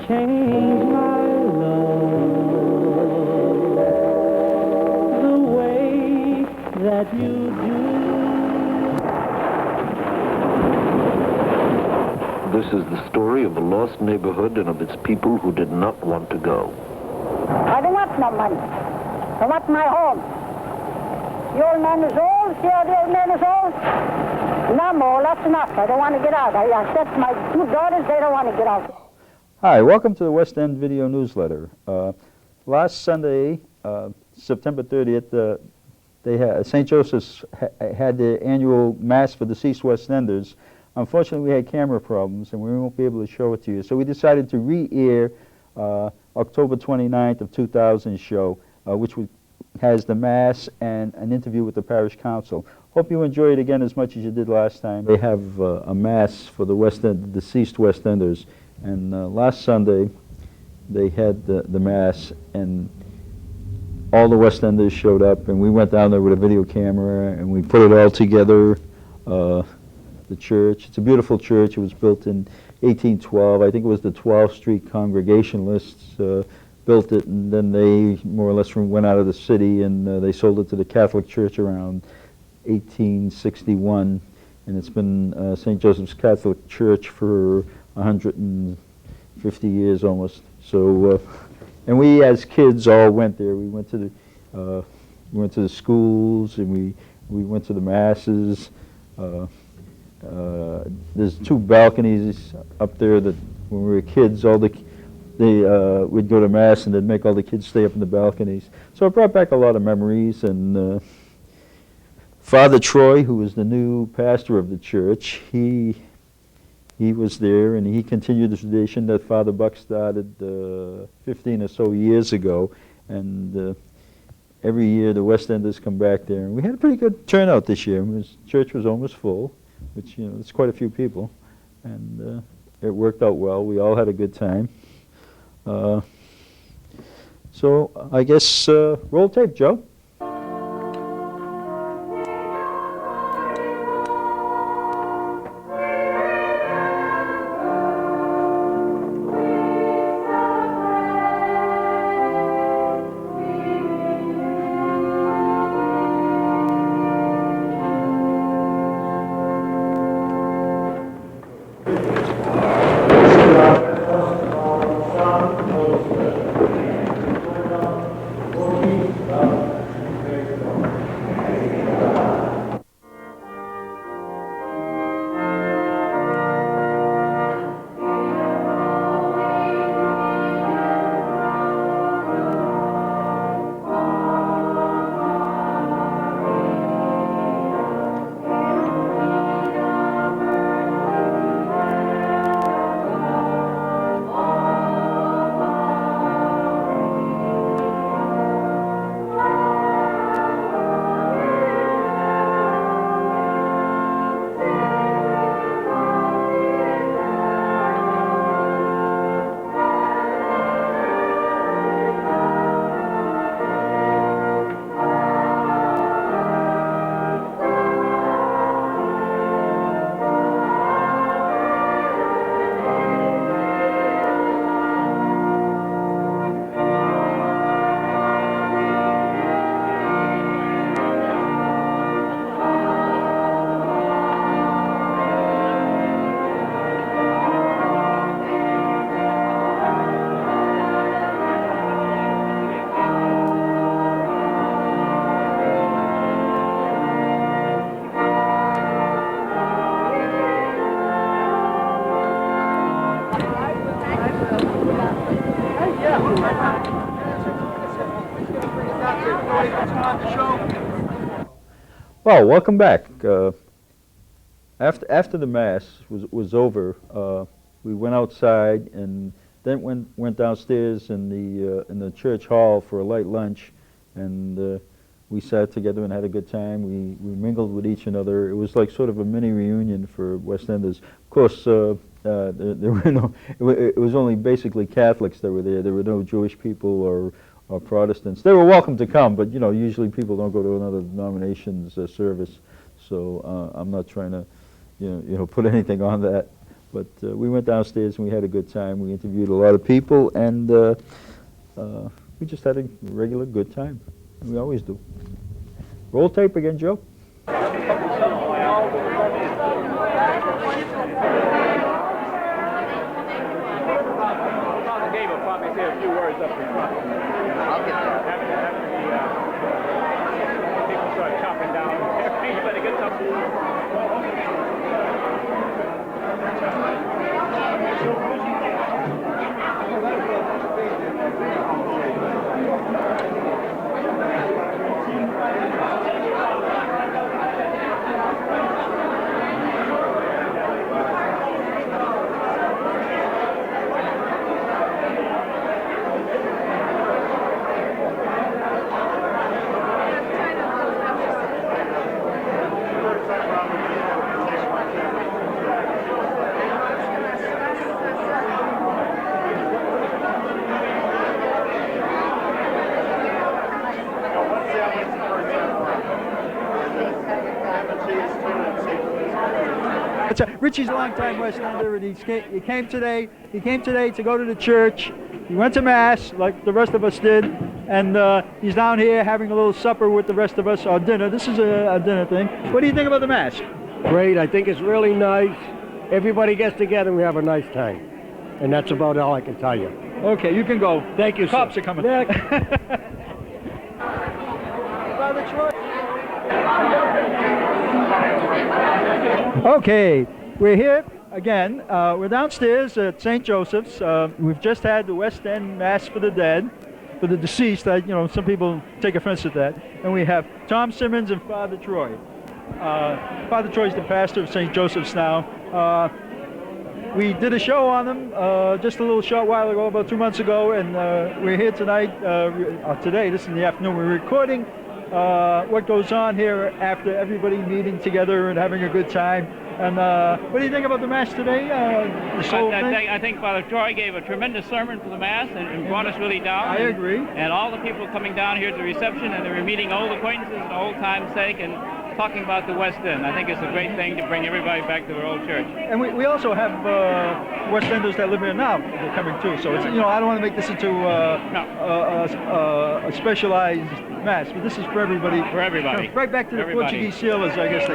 change my love the way that you do. This is the story of a lost neighborhood and of its people who did not want to go. I don't want no money. I want my home. The old man is old. See how the old man is old? And I'm old. That's enough. I don't want to get out. I said to my two daughters, they don't want to get out. Hi, welcome to the West End Video Newsletter. Last Sunday, September 30th, St. Joseph's had their annual Mass for deceased West Enders. Unfortunately, we had camera problems, and we won't be able to show it to you. So we decided to re-air October 29th of 2000 show, which has the Mass and an interview with the parish council. Hope you enjoy it again as much as you did last time. They have a Mass for the deceased West Enders. And last Sunday, they had the Mass, and all the West Enders showed up, and we went down there with a video camera, and we put it all together, the church. It's a beautiful church. It was built in 1812. I think it was the 12th Street Congregationalists built it, and then they more or less went out of the city, and they sold it to the Catholic Church around 1861, and it's been St. Joseph's Catholic Church for 150 years almost. So, and we as kids all went there. We went to the schools, and we went to the masses. There's two balconies up there that when we were kids, we'd go to Mass and they'd make all the kids stay up in the balconies. So it brought back a lot of memories. And Father Troy, who was the new pastor of the church, he was there, and he continued the tradition that Father Buck started 15 or so years ago. And every year the West Enders come back there, and we had a pretty good turnout this year. Church was almost full, which, you know, it's quite a few people, and it worked out well. We all had a good time. So I guess roll tape, Joe. Well, welcome back. After the Mass was over, we went outside and then went downstairs in the church hall for a light lunch, and we sat together and had a good time. We mingled with each another. It was like sort of a mini reunion for West Enders. Of course, there were no. It was only basically Catholics that were there. There were no Jewish people or Protestants. They were welcome to come, but you know, usually people don't go to another denomination's service. So I'm not trying to, you know, put anything on that. But we went downstairs and we had a good time. We interviewed a lot of people, and we just had a regular good time. We always do. Roll tape again, Joe. Dave will probably say a few words up in front. I'll get there. After the people start chopping down, you better get something. Richie's a long-time West Ender, and he came today. He came today to go to the church. He went to Mass, like the rest of us did, and he's down here having a little supper with the rest of us, our dinner. This is a dinner thing. What do you think about the Mass? Great. I think it's really nice. Everybody gets together and we have a nice time. And that's about all I can tell you. Okay, you can go. Thank you, Cops sir. are coming. Father Troy. Okay, we're here again. We're downstairs at St. Joseph's. We've just had the West End Mass for the dead, for the deceased. Some people take offense at that. And we have Tom Simmons and Father Troy. Father Troy's the pastor of St. Joseph's now. We did a show on them just a little short while ago, about 2 months ago, and we're here tonight, today, this is in the afternoon. We're recording what goes on here after everybody meeting together and having a good time. And what do you think about the Mass today? I think Father Troy gave a tremendous sermon for the Mass and brought us really down. I agree. And all the people coming down here to the reception, and they were meeting old acquaintances and old time's sake, and talking about the West End. I think it's a great thing to bring everybody back to their old church. And we also have West Enders that live here now. They're coming too. So it's, I don't want to make this into a specialized Mass, but this is for everybody. For everybody. Right back to the Portuguese sailors, I guess.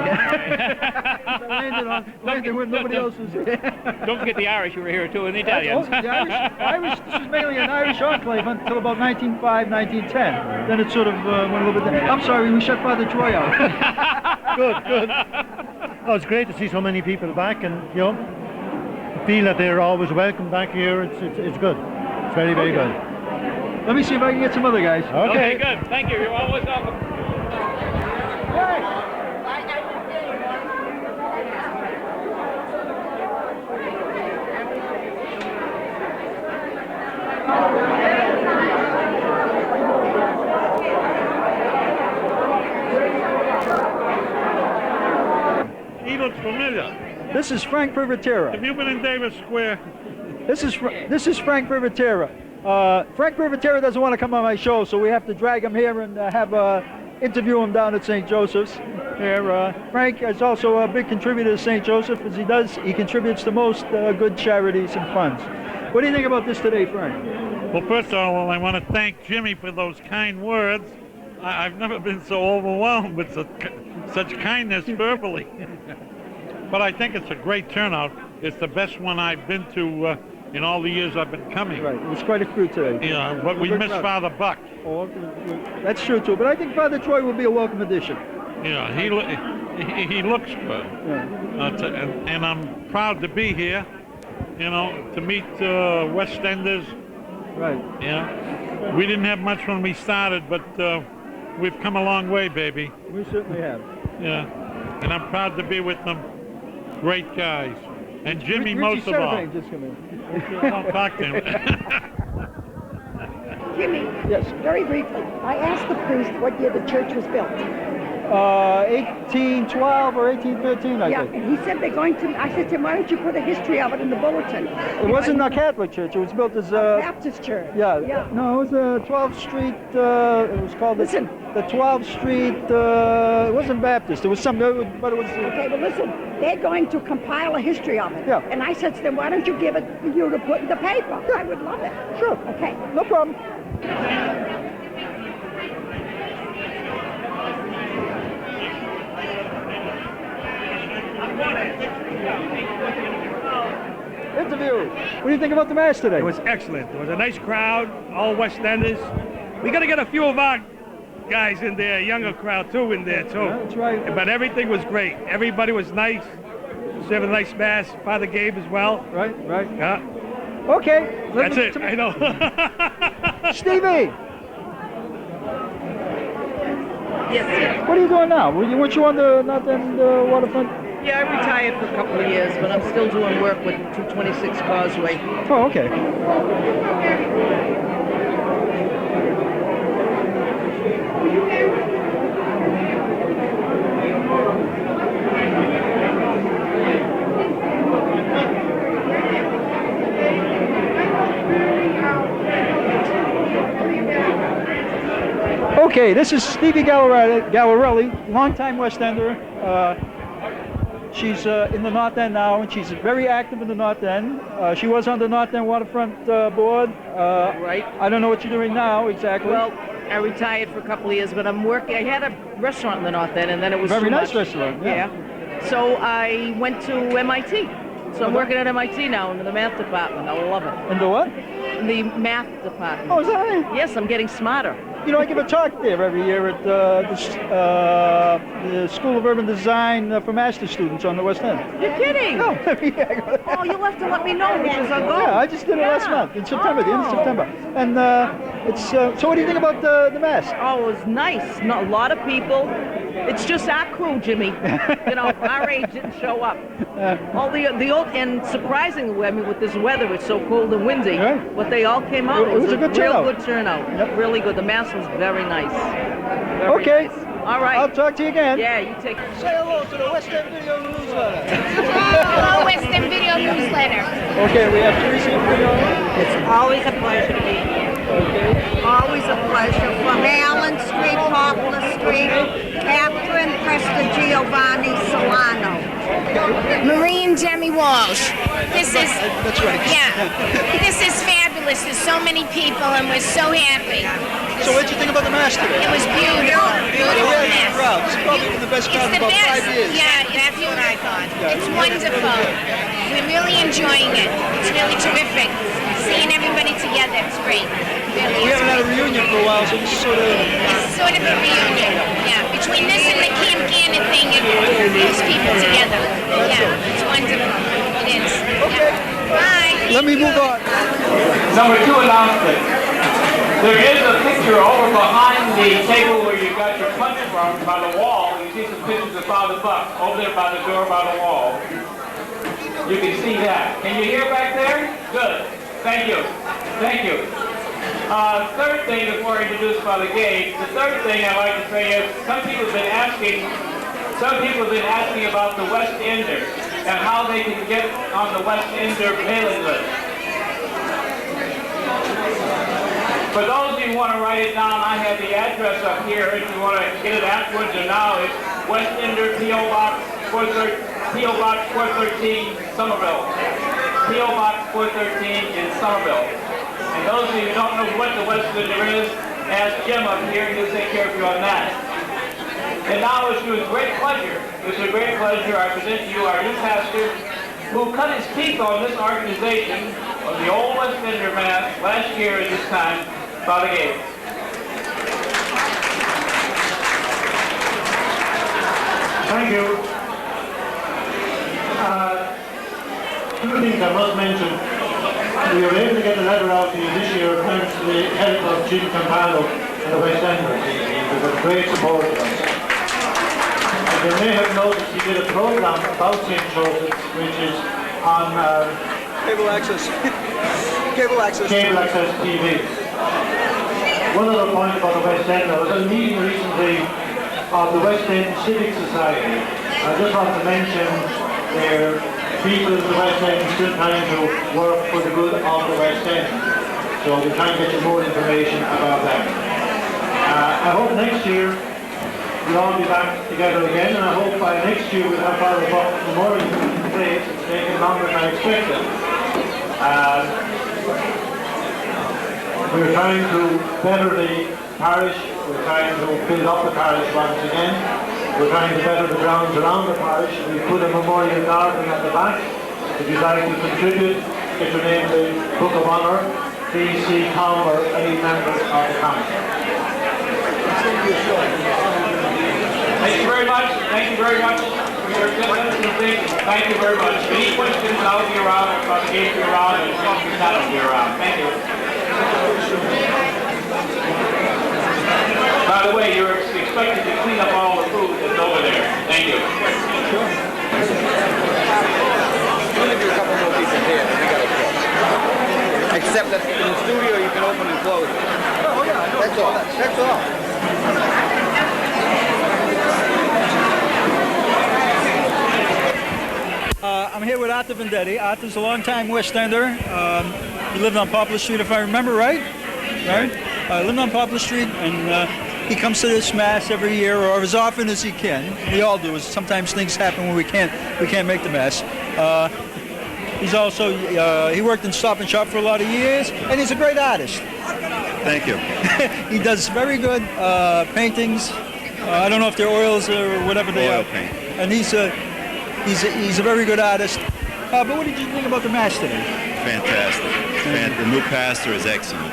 Landed when nobody else was here. Don't forget the Irish who were here too, and the Italians. The Irish, this is mainly an Irish enclave until about 1905, 1910. Then it sort of went a little bit down. I'm sorry, we shut Father Troy out. Good. Oh, it's great to see so many people back, and feel that they're always welcome back here. It's good. It's very, very good. Let me see if I can get some other guys. Okay, good. Thank you. You're always welcome. He looks familiar. This is Frank Privatera. Have you been in Davis Square? This is Frank Privatera. Frank Privatera doesn't want to come on my show, so we have to drag him here and interview him down at St. Joseph's. Here, Frank is also a big contributor to St. Joseph, as he contributes to most good charities and funds. What do you think about this today, Frank? Well, first of all, I want to thank Jimmy for those kind words. I've never been so overwhelmed with such kindness verbally. But I think it's a great turnout. It's the best one I've been to in all the years I've been coming. Right, it was quite a crew today. Yeah, but we miss Father Buck. Oh, that's true too, but I think Father Troy will be a welcome addition. Yeah, he looks good. Yeah. And I'm proud to be here, to meet West Enders. Right. Yeah. We didn't have much when we started, but we've come a long way, baby. We certainly have. Yeah. And I'm proud to be with them. Great guys. And Jimmy most of all. Just come in. Don't talk to him. Jimmy, Yes. very briefly, I asked the priest what year the church was built. 1812 or 1813, I Yeah, think. and he said they're going to, I said to him, why don't you put a history of it in the bulletin? It wasn't a Catholic church. It was built as a Baptist church. Yeah. Yeah. No, it was a 12th Street. It was called the 12th Street. It wasn't Baptist. It was some, but it was. Okay, well listen, they're going to compile a history of it. Yeah. And I said to them, why don't you give it you to put in the paper? Yeah. I would love it. Sure. Okay. No problem. Interview. What do you think about the Mass today? It was excellent. It was a nice crowd, all West Enders. We got to get a few of our guys in there, a younger crowd too in there too. Yeah, that's right. But everything was great. Everybody was nice. Serving a nice Mass. Father Gabe as well. Right. Yeah. Okay. That's it. I know. Stevie. Yes. What are you doing now? Weren't you on the North End waterfront? Yeah, I retired for a couple of years, but I'm still doing work with 226 Causeway. Oh, okay. Okay, this is Stevie Gallarelli, longtime West Ender. She's in the North End now, and she's very active in the North End. She was on the North End Waterfront Board. Right. I don't know what you're doing now exactly. Well, I retired for a couple of years, but I'm working. I had a restaurant in the North End, and then it was very too nice much. restaurant. Yeah. So I went to MIT. So I'm working at MIT now in the math department. I love it. In the what? In the math department. Oh, is that right? Yes, I'm getting smarter. You know, I give a talk there every year at the School of Urban Design for master students on the West End. You're kidding? No. Oh, you'll have to let me know because I'll go. Yeah, I just did it last month in September, the end of September. And it's so. What do you think about the Mass? Oh, it was nice. Not a lot of people. It's just our crew, Jimmy. You know, our age didn't show up. All the old, and surprisingly, I mean, with this weather, it's so cold and windy. Right. But they all came out. It was a good real turnout. good turnout. Yep. Really good. The Mass was very nice. Very Okay. nice. All right. I'll talk to you again. Yeah, you take. Say hello to the West End Video Newsletter. Hello, West End Video Newsletter. Okay, we have Teresa in video. It's always a pleasure to be here. Okay. Always a pleasure. From Allen Street, Poplar Street, Catherine Giovanni Solano. Marie and Demi Walsh. This is, That's right. yeah, this is fabulous. There's so many people and we're so happy. So what did you think about the Mass today? It was beautiful. Beautiful Yeah, Mass. crowd. This is probably the best crowd in It's the about 5 best. years. Yeah, that's what I thought. It's wonderful. We're really enjoying it. It's really terrific. Seeing everybody together, it's great. Really We is haven't had a great. reunion for a while, so this is sort of... It's sort of a reunion. Yeah, between this and the Camp Gannon thing, it brings people together. Yeah, it's wonderful. It is. Okay. Bye. Let me move on. Number 2 announcement. There is a picture over behind the table where you got your punch from by the wall. You see some pictures of Father Buck over there by the door by the wall. You can see that. Can you hear back there? Good. Thank you. Thank you. Third thing before I introduce Father Gabe, the third thing I'd like to say is some people have been asking about the West Ender and how they can get on the West Ender mailing list. For those of you who want to write it down, I have the address up here. If you want to get it afterwards or now, it's West Ender, P.O. Box 413, Somerville. P.O. Box 413 in Somerville. And those of you who don't know what the West Ender is, ask Jim up here and he'll take care of you on that. And now it's with great pleasure, I present to you our new pastor who cut his teeth on this organization of the old West Ender Mass last year at this time, Father Gabe. Thank you. Two things I must mention. We were able to get the letter out to you this year thanks to the help of Jim Campano and the West Enders. He was a great support of us. And you may have noticed he did a program about St. Joseph's, which is on Cable access. Cable access. Cable access TV. One other point about the West End, there was a meeting recently of the West End Civic Society. I just want to mention their people in the West End still trying to work for the good of the West End. So we'll try and get you more information about that. I hope next year we'll all be back together again, and I hope by next year we'll have Father Buck Memorial in place. It's taken longer than I expected. We're trying to better the parish, we're trying to build up the parish once again, we're trying to better the grounds around the parish. We put a memorial garden at the back. If you'd like to contribute, get your name in the Book of Honour, please see Tom or any members of the council. Thank you very much. Thank you very much for your attendance and things. Thank you very much. Any questions, I'll be around. I'll be around, and something that'll be around. Thank you. By the way, you're expected to clean up all the food that's over there. Thank you. Sure. We'll give you a couple more pieces here. We got to close. Except that in the studio you can open and close. Oh yeah, that's all. That's all. I'm here with Arthur Vendetti. Arthur's a longtime West Ender. He lived on Poplar Street, if I remember right. Right? Lived on Poplar Street, and he comes to this Mass every year, or as often as he can. We all do. Sometimes things happen when we can't make the Mass. He's also he worked in Stop and Shop for a lot of years, and he's a great artist. Thank you. He does very good paintings. I don't know if they're oils or whatever they are. Oil paint. And he's a very good artist. But what did you think about the Mass today? Fantastic. The new pastor is excellent.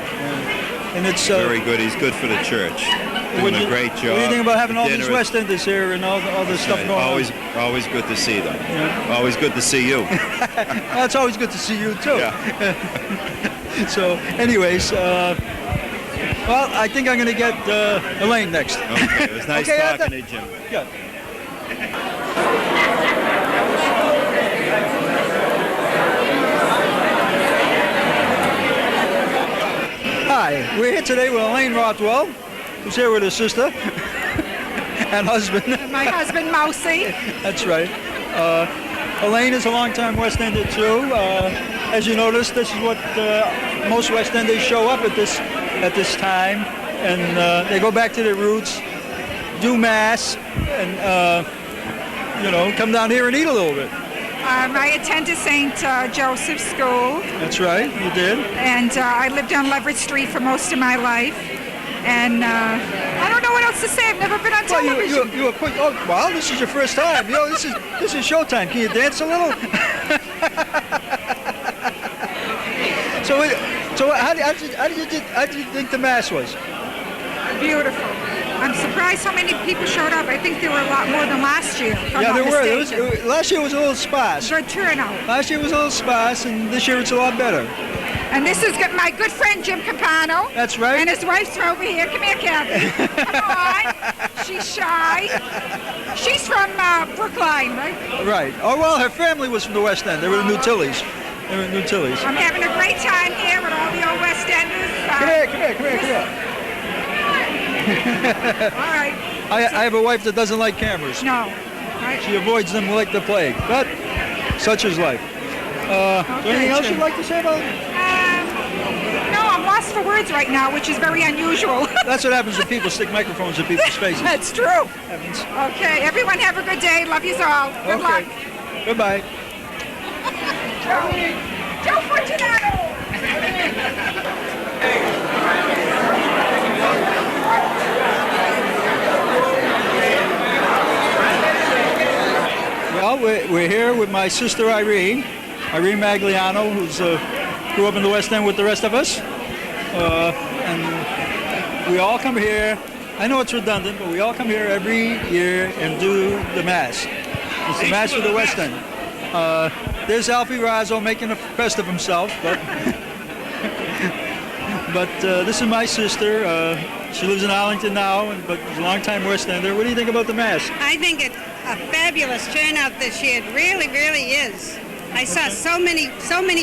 And it's very good. He's good for the church. Doing a great job. What do you think about having all these West Enders here and all this stuff going on? Always good to see them. Yeah. Always good to see you. Well, it's always good to see you too. Yeah. So, anyways, well, I think I'm going to get Elaine next. Okay, it was nice talking to you, Jim. Good. Hi, we're here today with Elaine Rothwell, who's here with her sister and husband. My husband, Mousy. That's right. Elaine is a longtime West Ender too. As you notice, this is what most West Enders show up at this time, and they go back to their roots, do Mass, and come down here and eat a little bit. I attended St. Joseph's School. That's right, you did. And I lived on Leverett Street for most of my life. And I don't know what else to say. I've never been on television. You were quick. Oh, wow, this is your first time. This is showtime. Can you dance a little? So how did you think the Mass was? Beautiful. I'm surprised how many people showed up. I think there were a lot more than last year. Yeah, there were. Last year was a little sparse. Good turnout. Last year was a little sparse, and this year it's a lot better. And this is my good friend Jim Campano. That's right. And his wife's over here. Come here, Kathy. Come on. She's shy. She's from Brookline, right? Right. Oh, well, her family was from the West End. They were the New Tillys. I'm having a great time here with all the old West Enders. Come here. All right. I have a wife that doesn't like cameras. No. Right. She avoids them like the plague. But such is life. Anything else you'd like to say about it? No, I'm lost for words right now, which is very unusual. That's what happens when people stick microphones in people's faces. That's true. Okay, everyone have a good day. Love yous all. Good luck. Goodbye. Joe Fortunato! Well, we're here with my sister Irene Magliano, who's grew up in the West End with the rest of us. And we all come here. I know it's redundant, but we all come here every year and do the Mass. It's the Mass for the West End. There's Alfie Razzo making a fest of himself, but this is my sister. She lives in Arlington now, but she's a long-time West Ender. What do you think about the Mass? I think it's a fabulous turnout this year. It really, really is. I saw so many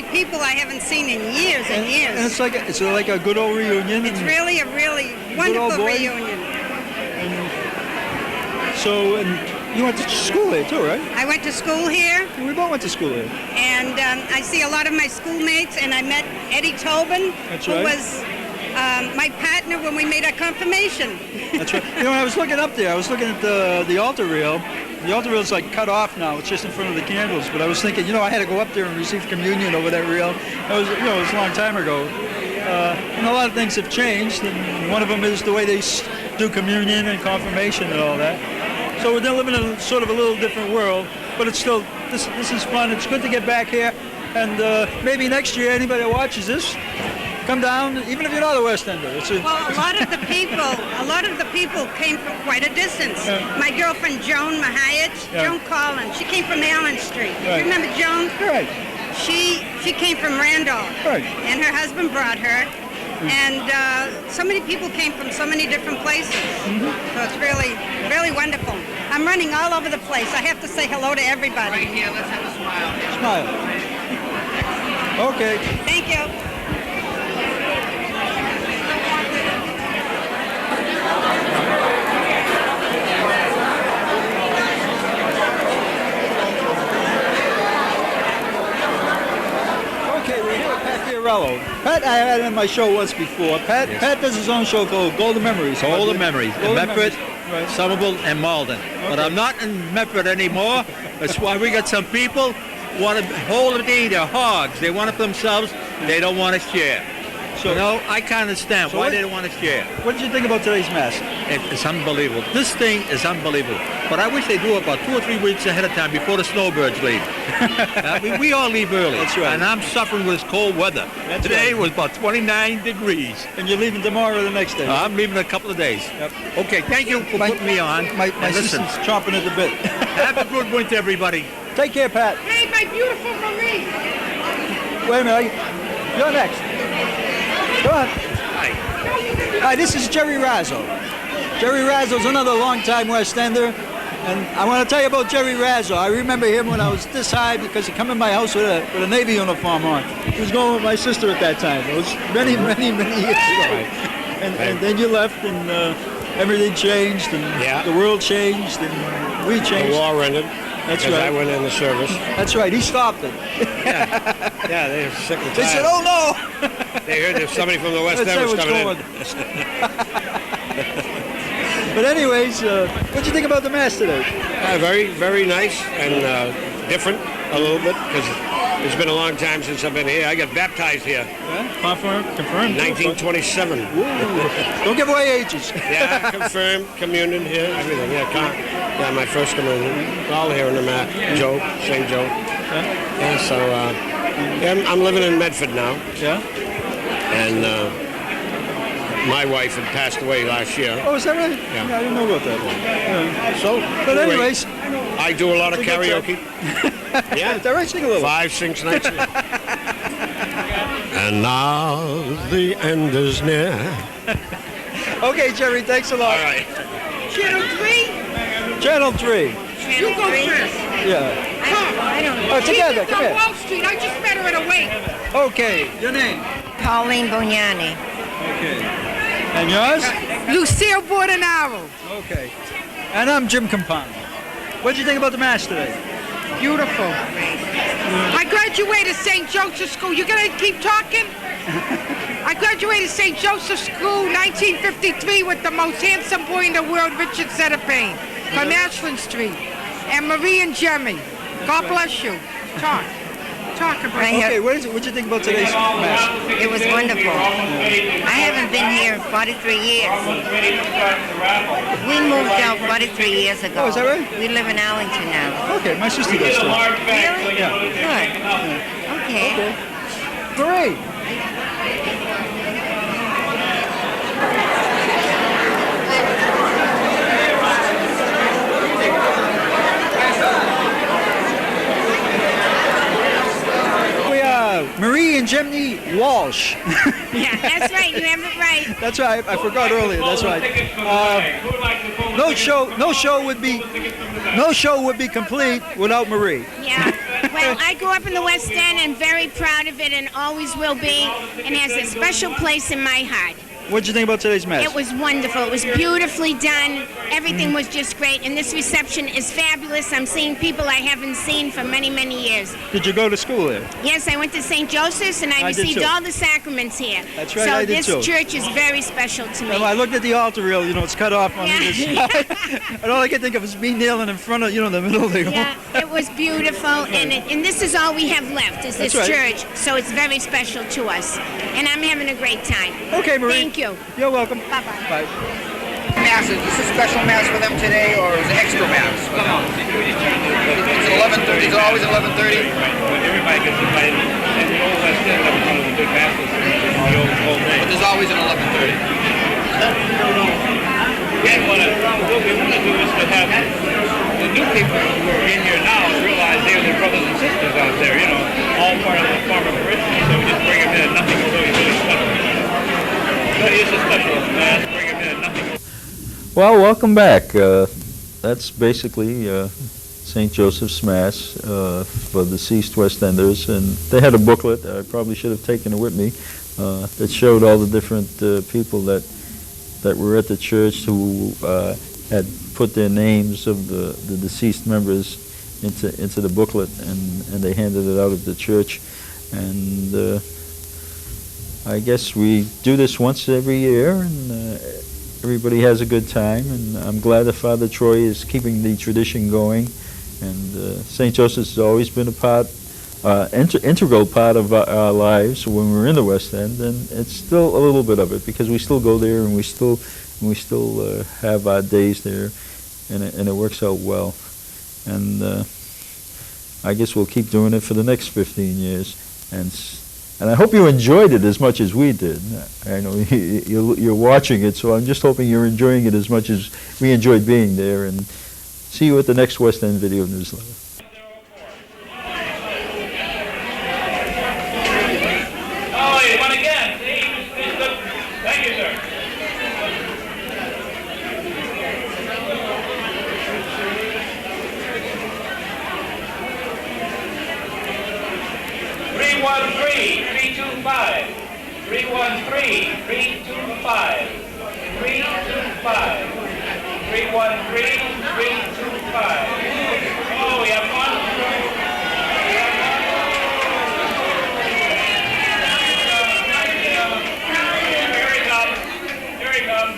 people I haven't seen in years and years. And it's like a good old reunion. It's really a really wonderful reunion. So, and you went to school here too, right? I went to school here. We both went to school here. And I see a lot of my schoolmates, and I met Eddie Tobin, That's who right. was my partner when we made our confirmation. That's right. You know, I was looking up there. I was looking at the altar rail. The altar rail is like cut off now. It's just in front of the candles. But I was thinking, you know, I had to go up there and receive communion over that rail. That was, you know, it was a long time ago. And a lot of things have changed. And one of them is the way they do communion and confirmation and all that. So we're living in a sort of a little different world. But it's still, this is fun. It's good to get back here. And maybe next year, anybody that watches this, come down, even if you're not a West Ender. Well, a lot of the people came from quite a distance. Yeah. My girlfriend Joan Mahayich, Yeah. Joan Collins, she came from Allen Street. Right. You remember Joan? Right. She came from Randolph. Right. And her husband brought her. And so many people came from so many different places. So it's really, really wonderful. I'm running all over the place. I have to say hello to everybody. Right here, let's have a smile. Smile. Okay. Thank you. Okay, we're here with Pat Fiorello. Pat, I had him on my show once before. Pat does his own show called Golden Memories. Golden Memories in Golden Medford, Memories. Somerville, and Malden. But I'm not in Medford anymore. That's why we got some people want to hold it in their hogs. They want it for themselves. They don't want to share. So, you know, I can't understand why they don't want to share. What did you think about today's Mass? It's unbelievable. This thing is unbelievable. But I wish they do it about 2 or 3 weeks ahead of time before the snowbirds leave. We all leave early. That's right. And I'm suffering with this cold weather. Today was about 29 degrees. And you're leaving tomorrow or the next day? I'm leaving in a couple of days. Yep. Okay, thank you for putting me on. My And listen, sister's chomping at the bit. have a good winter, everybody. Take care, Pat. Hey, my beautiful Marie. Wait a minute. You're next. Go on. Hi, this is Jerry Razzo. Jerry Razzo's another longtime West Ender. And I want to tell you about Jerry Razzo. I remember him when I was this high because he came in my house with a Navy uniform on. He was going with my sister at that time. It was many years ago. And then you left and everything changed and the world changed and we changed. The war ended. That's because right. I went in the service. That's right. He stopped it. Yeah, they were sick and tired. They said, "Oh no!" They heard there's somebody from the West Let's End say was what's coming in. But anyways, what'd you think about the Mass today? Very, very nice and different a little bit because it's been a long time since I've been here. I got baptized here. Yeah? Confirmed. 1927. Don't give away ages. Yeah, confirmed, communion here, everything. Yeah, my first communion. All here in the mat. Joe, St. Joe. Yeah, so I'm living in Medford now. Yeah. And my wife had passed away last year. Oh, is that right? Yeah. I didn't know about that one. Yeah. So, But anyways, I do a lot of it's a good karaoke. Yeah, is that right? Sing a little. 5, 6 nights. And now the end is near. Okay, Jerry, thanks a lot. All right. Channel 3? Channel 3. You go first. Yeah. I don't know. Oh, together, She's come on here. Wall Street. I just met her at a wake. Okay, your name? Pauline Bognani. Okay. And yours? Lucille Bordenaro. Okay. And I'm Jim Campana. What did you think about the Mass today? Beautiful. I graduated St. Joseph School. You gonna keep talking? I graduated St. Joseph School 1953 with the most handsome boy in the world, Richard Setterpain, from Ashland Street. And Marie and Jemmy. God bless you. Talk about it. Okay, what did you think about today's Mass? It was wonderful. I haven't been here in 43 years. We moved out 43 years ago. Oh, is that right? We live in Arlington now. Okay, my sister does too. Really? Yeah. Good. Okay. Great. We are Marie and Jimmy Walsh. Yeah, that's right. You have it right. That's right. I forgot earlier. That's right. No show would be complete without Marie. Yeah. Well, I grew up in the West End and very proud of it and always will be, and has a special place in my heart. What did you think about today's Mass? It was wonderful. It was beautifully done. Everything was just great. And this reception is fabulous. I'm seeing people I haven't seen for many, many years. Did you go to school there? Yes, I went to St. Joseph's and I I did received too. all the sacraments here. That's right, So I did this too. church is very special to me. Well, I looked at the altar rail, you know, it's cut off on either Yeah. side. And all I could think of was me kneeling in front of, you know, the middle of the Yeah, it was beautiful, and this is all we have left, is this That's right. church, so it's very special to us, and I'm having a great time. Okay, Marie. Thank you. You're welcome. Bye-bye. Bye. Mass, is this a special Mass for them today, or is it extra Mass? It's 11:30, it's always 11:30? Everybody gets invited, and the old West End, that was one of the big masses in the old days. But there's always an 11:30. What we want to do is to have the new people who are in here now realize they're their brothers and sisters out there, you know, all part of the farmer parishioners. So we just bring them in and nothing is really, really special. But it's a special Mass, bring them in and nothing. Well, welcome back. That's basically St. Joseph's Mass for deceased West Enders, and they had a booklet. I probably should have taken it with me that showed all the different people that were at the church who had put their names of the deceased members into the booklet, and they handed it out at the church. And I guess we do this once every year, and everybody has a good time, and I'm glad that Father Troy is keeping the tradition going. And St. Joseph's has always been a part, integral part of our lives when we're in the West End, and it's still a little bit of it because we still go there and we still have our days there, and it works out well. And I guess we'll keep doing it for the next 15 years, and I hope you enjoyed it as much as we did. I know you're watching it, so I'm just hoping you're enjoying it as much as we enjoyed being there. And see you at the next West End Video Newsletter. Oh, you won again. See? Thank you, sir. Three 313-325. 313-325. 325. 313-325. Oh, we have one. Here he comes. Here he comes.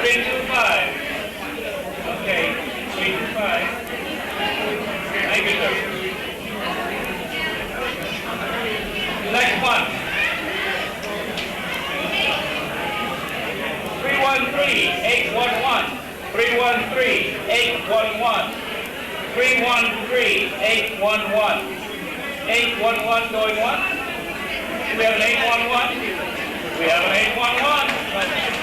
325. Okay, 325. Thank you, sir. Next one. 313-811. 313-811. 313-811. 811 going once. Do we have an 811? We have an 811.